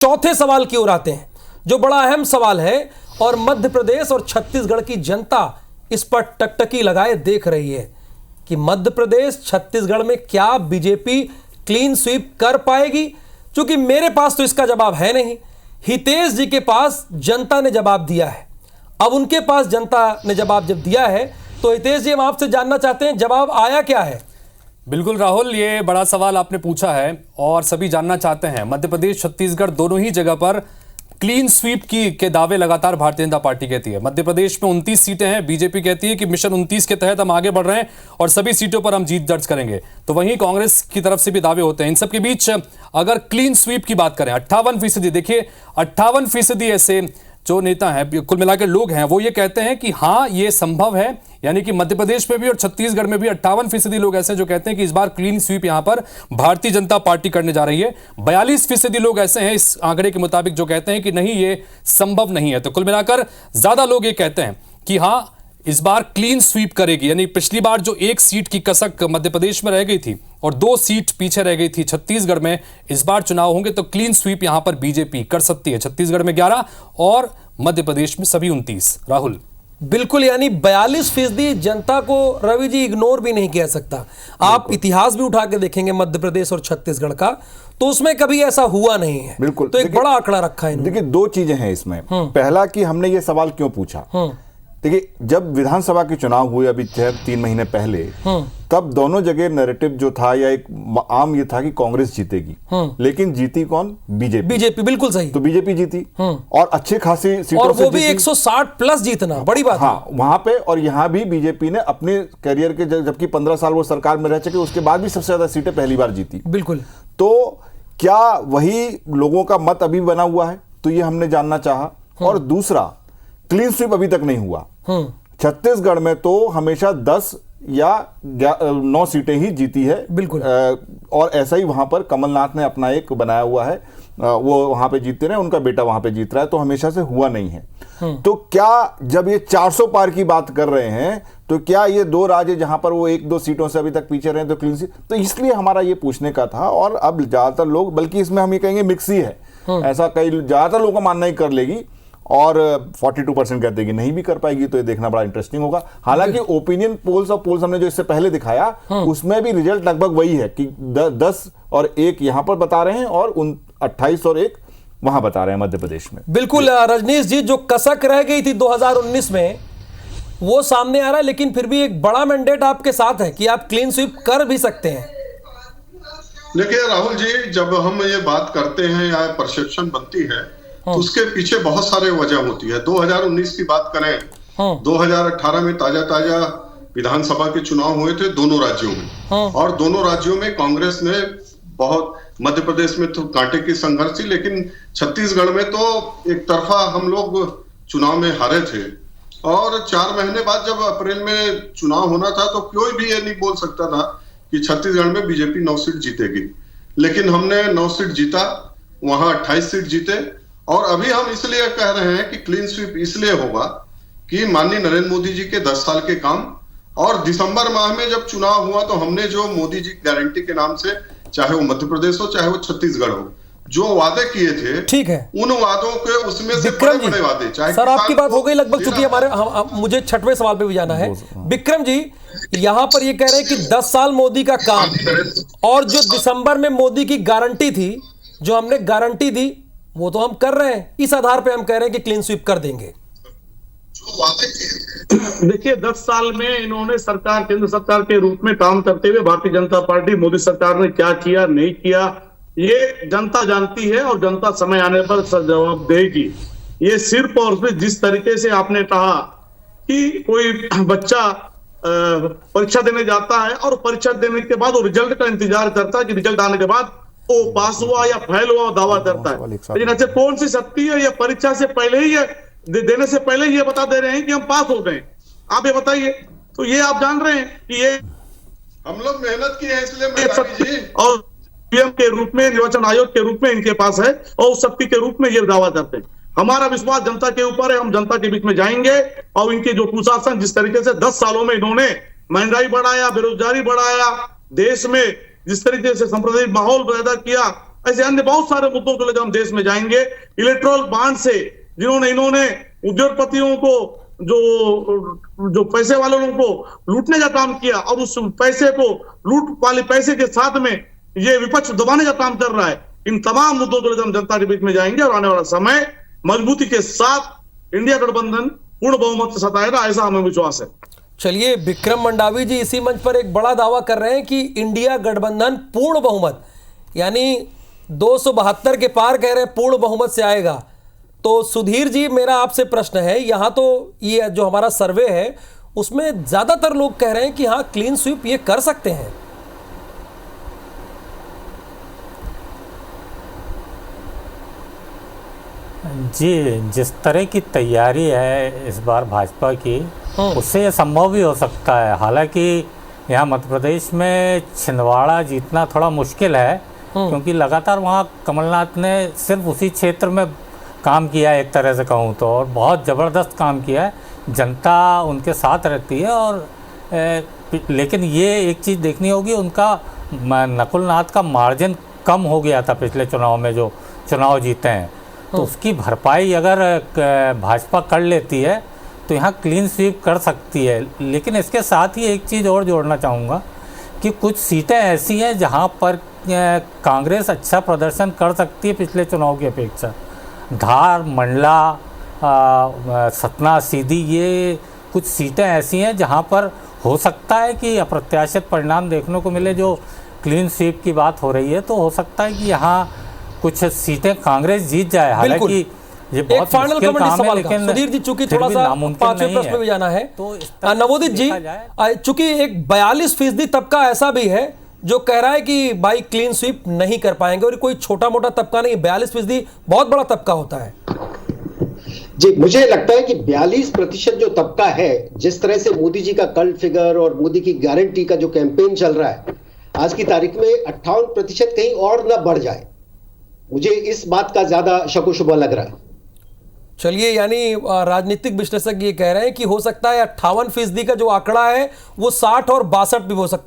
चौथे सवाल की ओर आते हैं, जो बड़ा अहम सवाल है और मध्य प्रदेश और छत्तीसगढ़ की जनता इस पर टकटकी लगाए देख रही है कि मध्य प्रदेश छत्तीसगढ़ में क्या बीजेपी क्लीन स्वीप कर पाएगी। क्योंकि मेरे पास तो इसका जवाब है नहीं, हितेश जी के पास जनता ने जवाब दिया है। अब उनके पास जनता ने जवाब जब दिया है तो हितेश जी हम आपसे जानना चाहते हैं जवाब आया क्या है। बिल्कुल राहुल, ये बड़ा सवाल आपने पूछा है और सभी जानना चाहते हैं। मध्य प्रदेश छत्तीसगढ़ दोनों ही जगह पर क्लीन स्वीप के दावे लगातार भारतीय जनता पार्टी कहती है। मध्य प्रदेश में 29 सीटें हैं, बीजेपी कहती है कि मिशन 29 के तहत हम आगे बढ़ रहे हैं और सभी सीटों पर हम जीत दर्ज करेंगे। तो वहीं कांग्रेस की तरफ से भी दावे होते हैं। इन सब के बीच अगर क्लीन स्वीप की बात करें 58%, देखिए 58% ऐसे जो नेता हैं, कुल मिलाकर लोग हैं, वो ये कहते हैं कि हाँ ये संभव है। यानी कि मध्य प्रदेश में भी और छत्तीसगढ़ में भी 58% लोग ऐसे हैं जो कहते हैं कि इस बार क्लीन स्वीप यहां पर भारतीय जनता पार्टी करने जा रही है। 42% लोग ऐसे हैं इस आंकड़े के मुताबिक जो कहते हैं कि नहीं ये संभव नहीं है। तो कुल मिलाकर ज्यादा लोग ये कहते हैं कि हाँ इस बार क्लीन स्वीप करेगी। यानी पिछली बार जो 1 सीट की कसक मध्य प्रदेश में रह गई थी और 2 सीट पीछे रह गई थी छत्तीसगढ़ में, इस बार चुनाव होंगे तो क्लीन स्वीप यहां पर बीजेपी कर सकती है। छत्तीसगढ़ में 11 और मध्य प्रदेश में सभी 29। राहुल बिल्कुल, यानी 42% जनता को रवि जी इग्नोर भी नहीं किया सकता। आप इतिहास भी उठा के देखेंगे मध्य प्रदेश और छत्तीसगढ़ का, तो उसमें कभी ऐसा हुआ नहीं है। बिल्कुल, तो एक बड़ा आंकड़ा रखा है। देखिए 2 चीजें हैं इसमें। पहला कि हमने ये सवाल क्यों पूछा। देखिए जब विधानसभा के चुनाव हुए अभी 3 महीने पहले, तब दोनों जगह नैरेटिव जो था या एक आम ये था कि कांग्रेस जीतेगी, लेकिन जीती कौन? बीजेपी। बिल्कुल सही। तो बीजेपी जीती और अच्छे खासी सीटों और से वो भी 160 प्लस जीतना बड़ी बात। हाँ, वहां पे और यहाँ भी बीजेपी ने अपने करियर के जबकि 15 साल वो सरकार में रह चुके, उसके बाद भी सबसे ज्यादा सीटें पहली बार जीती। बिल्कुल। तो क्या वही लोगों का मत अभी बना हुआ है? तो ये हमने जानना चाहा। और दूसरा, क्लीन स्वीप अभी तक नहीं हुआ। छत्तीसगढ़ में तो हमेशा 10 या 9 सीटें ही जीती है। बिल्कुल। और ऐसा ही वहां पर कमलनाथ ने अपना एक बनाया हुआ है, वो वहां पे जीतते रहे, उनका बेटा वहां पे जीत रहा है, तो हमेशा से हुआ नहीं है। तो क्या जब ये 400 पार की बात कर रहे हैं तो क्या ये 2 राज्य जहां पर वो 1-2 सीटों से अभी तक पीछे रहे तो क्लीन स्वीप? तो इसलिए हमारा ये पूछने का था। और अब ज्यादातर लोग, बल्कि इसमें हम ये कहेंगे मिक्स ही है, ऐसा कई ज्यादातर लोगों का मानना ही कर लेगी और 42% कहते हैं कि नहीं भी कर पाएगी। तो ये देखना बड़ा इंटरेस्टिंग होगा। हालांकि ओपिनियन पोल्स और पोल्स हमने जो इससे पहले दिखाया उसमें भी रिजल्ट लगभग वही है कि 10 और 1 यहां पर बता रहे हैं और 28 और 1 वहां बता रहे हैं मध्य प्रदेश में। बिल्कुल रजनीश जी, जो कसक रह गई थी 2019 में वो सामने आ रहा है, लेकिन फिर भी एक बड़ा मैंडेट आपके साथ है कि आप क्लीन स्वीप कर भी सकते हैं। देखिए राहुल जी, जब हम ये बात करते हैं या परसेप्शन बनती है तो उसके पीछे बहुत सारे वजह होती है। 2019 की बात करें, 2018 में ताजा विधानसभा के चुनाव हुए थे दोनों राज्यों में, और दोनों राज्यों में कांग्रेस ने बहुत, मध्य प्रदेश में तो कांटे की संघर्ष थी, लेकिन छत्तीसगढ़ में तो एक तरफा हम लोग चुनाव में हारे थे। और 4 महीने बाद जब अप्रैल में चुनाव होना था तो कोई भी ये नहीं बोल सकता था कि छत्तीसगढ़ में बीजेपी 9 सीट जीतेगी, लेकिन हमने 9 सीट जीता, वहां 28 सीट जीते। और अभी हम इसलिए कह रहे हैं कि क्लीन स्वीप इसलिए होगा कि माननीय नरेंद्र मोदी जी के 10 साल के काम, और दिसंबर माह में जब चुनाव हुआ तो हमने जो मोदी जी गारंटी के नाम से, चाहे वो मध्य प्रदेश हो चाहे वो छत्तीसगढ़ हो, जो वादे किए थे, ठीक है, उन वादों के उसमें से बड़े वादे, चाहे सर आपकी बात हो गई लगभग, चूंकि मुझे 6वें सवाल पे भी जाना है। विक्रम जी यहां पर ये कह रहे हैं कि 10 साल मोदी का काम और जो दिसंबर में मोदी की गारंटी थी, जो हमने गारंटी दी वो तो हम कर रहे हैं, इस आधार पे हम कह रहे हैं कि क्लीन स्वीप कर देंगे। देखिए 10 साल में इन्होंने सरकार, केंद्र सरकार के रूप में काम करते हुए भारतीय जनता पार्टी, मोदी सरकार ने क्या किया नहीं किया ये जनता जानती है और जनता समय आने पर जवाब देगी। ये सिर्फ और सिर्फ जिस तरीके से आपने कहा कि कोई बच्चा परीक्षा देने जाता है और परीक्षा देने के बाद वो रिजल्ट का इंतजार करता है कि रिजल्ट आने के बाद वो पास हुआ या फेल हुआ दावा करता है, लेकिन ऐसे कौन सी शक्ति है या परीक्षा से पहले ही, देने से पहले ये बता दे रहे हैं कि हम पास हो गए? आप ये बताइए। तो ये आप जान रहे हैं कि ये हम लोग मेहनत की है, इसलिए और पीएम के रूप में, निर्वाचन आयोग के रूप में इनके पास है और उस शक्ति के रूप में ये दावा करते हैं। हमारा विश्वास जनता के ऊपर है, हम जनता के बीच में जाएंगे और इनके जो कुशासन, जिस तरीके से 10 सालों में इन्होंने महंगाई बढ़ाया, बेरोजगारी बढ़ाया, देश में जिस तरीके से सांप्रदायिक माहौल पैदा किया, ऐसे अन्य बहुत सारे मुद्दों को लेकर हम देश में जाएंगे। इलेक्ट्रोल बॉन्ड से इन्होंने उद्योगपतियों को जो पैसे वाले लोगों को लूटने का काम किया और उस पैसे को लूट वाले पैसे के साथ में ये विपक्ष दबाने का काम कर रहा है। इन तमाम मुद्दों को लेकर हम जनता के बीच में जाएंगे और आने वाला समय मजबूती के साथ इंडिया गठबंधन पूर्ण बहुमत से सताएगा, ऐसा हमें विश्वास है। चलिए, विक्रम मंडावी जी इसी मंच पर एक बड़ा दावा कर रहे हैं कि इंडिया गठबंधन पूर्ण बहुमत, यानी 272 के पार कह रहे हैं पूर्ण बहुमत से आएगा। तो सुधीर जी, मेरा आपसे प्रश्न है, यहाँ तो ये जो हमारा सर्वे है उसमें ज्यादातर लोग कह रहे हैं कि हाँ क्लीन स्वीप ये कर सकते हैं। जी, जिस तरह की तैयारी है इस बार भाजपा की, उससे ये संभव भी हो सकता है। हालांकि यहाँ मध्य प्रदेश में छिंदवाड़ा जीतना थोड़ा मुश्किल है, क्योंकि लगातार वहाँ कमलनाथ ने सिर्फ उसी क्षेत्र में काम किया है, एक तरह से कहूँ तो, और बहुत ज़बरदस्त काम किया है। जनता उनके साथ रहती है और लेकिन ये एक चीज़ देखनी होगी, उनका नकुलनाथ का मार्जिन कम हो गया था पिछले चुनाव में, जो चुनाव जीते हैं, तो उसकी भरपाई अगर भाजपा कर लेती है तो यहाँ क्लीन स्वीप कर सकती है। लेकिन इसके साथ ही एक चीज़ और जोड़ना चाहूँगा कि कुछ सीटें ऐसी हैं जहाँ पर कांग्रेस अच्छा प्रदर्शन कर सकती है पिछले चुनाव की अपेक्षा। धार, मंडला, सतना, सीधी, ये कुछ सीटें ऐसी हैं जहाँ पर हो सकता है कि अप्रत्याशित परिणाम देखने को मिले। जो क्लीन स्वीप की बात हो रही है, तो हो सकता है कि यहाँ कुछ सीटें कांग्रेस जीत जाए। हालांकि ये बहुत फाइनल कमेंट इस सवाल का, सुधीर जी, चूंकि थोड़ा सा पांचवें प्रश्न में भी जाना है, तो नवोदित जी, चूंकि एक 42% तबका ऐसा भी है जो कह रहा है कि भाई क्लीन स्वीप नहीं कर पाएंगे, और कोई छोटा मोटा तबका नहीं, 42% बहुत बड़ा तबका होता है। जी, मुझे लगता है कि 42% जो तबका है, जिस तरह से मोदी जी का कल्ट फिगर और मोदी की गारंटी का जो कैंपेन चल रहा है, आज की तारीख में 58% कहीं और ना बढ़ जाए, मुझे इस बात का ज्यादा शक शुबा लग रहा है। चलिए, यानी राजनीतिक विश्लेषक ये कह रहे हैं कि हो सकता है 58% का जो आंकड़ा है वो 60 और 62 भी हो सकता है।